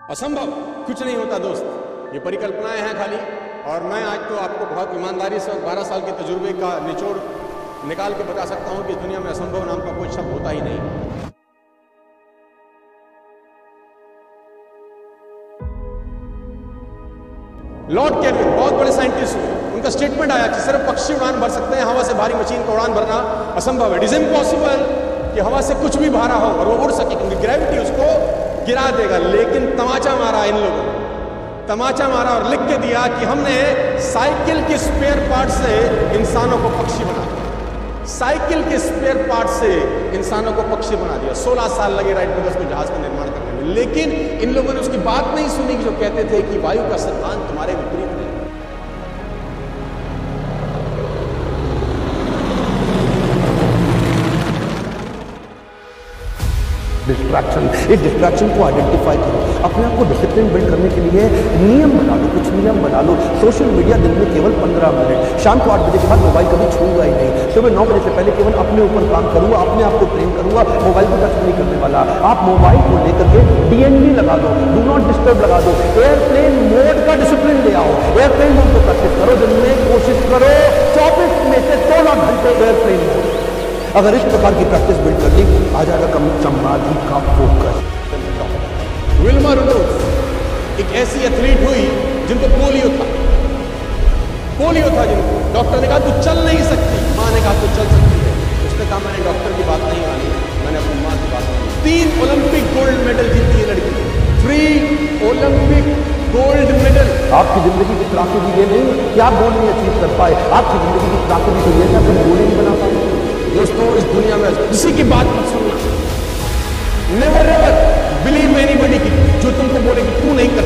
असंभव कुछ नहीं होता दोस्त, ये परिकल्पनाएं हैं खाली। और मैं आज तो आपको बहुत ईमानदारी से 12 साल के तजुर्बे का निचोड़ निकाल के बता सकता हूं कि इस दुनिया में असंभव नाम का कोई शब्द होता ही नहीं। लॉर्ड केल्विन बहुत बड़े साइंटिस्ट हुए, उनका स्टेटमेंट आया कि सिर्फ पक्षी उड़ान भर सकते हैं, हवा से भारी मशीन का उड़ान भरना असंभव है। इट इज इम्पॉसिबल कि हवा से कुछ भी भारा हो और वो उड़ सके, क्योंकि ग्रेविटी उसको गिरा देगा। लेकिन तमाचा मारा इन लोगों ने, तमाचा मारा और लिख के दिया कि हमने साइकिल के स्पेयर पार्ट से इंसानों को पक्षी बना दिया। साइकिल के स्पेयर पार्ट से इंसानों को पक्षी बना दिया। 16 साल लगे राइट ब्रदर्स को जहाज का निर्माण करने में, लेकिन इन लोगों ने उसकी बात नहीं सुनी जो कहते थे कि वायु का सिद्धांत तुम्हारे विपरीत है। डिस्ट्रैक्शन, इस डिस्ट्रैक्शन को आइडेंटिफाई करो, अपने आप को डिसिप्लिन बिल्ड करने के लिए नियम बना लो, कुछ नियम बना लो। सोशल मीडिया दिन में केवल 15 मिनट, शाम को 8 बजे के बाद मोबाइल कभी छूंगा ही नहीं, सुबह 9 बजे से पहले केवल अपने ऊपर काम करूंगा, अपने आप को ट्रेन करूंगा, मोबाइल को टच नहीं करने वाला। आप मोबाइल को लेकर के DND लगा दो, डू नॉट डिस्टर्ब लगा दो, एयरप्लेन मोड का डिसिप्लिन ले आओ, एयरप्लेन मोड को प्रैक्टिस करो। दिन में कोशिश करो 24 में से 16 घंटे एयरप्लेन मोड। अगर इस प्रकार की प्रैक्टिस बिल्ड कर ली, आ जाएगा कम समाधि का फोकस। विल्मा रुडोल्फ एक ऐसी एथलीट हुई जिनको पोलियो था जिनको डॉक्टर ने कहा तू चल नहीं सकती, मां ने कहा तू चल सकती है। उसने कहा मैंने डॉक्टर की बात नहीं मानी, मैंने अपनी मां की बात मानी। 3 ओलंपिक गोल्ड मेडल जीती है लड़की, 3 ओलंपिक गोल्ड मेडल। आपकी जिंदगी की त्रासदी ये नहीं कि आप गोल नहीं अचीव कर पाए, आपकी जिंदगी की त्रासदी तो ये था कि गोल नहीं बना पाए। दोस्तों, इस दुनिया में किसी की बात मत सुनना, नेवर एवर बिलीव एनीबॉडी की जो तुमको बोले कि तू नहीं कर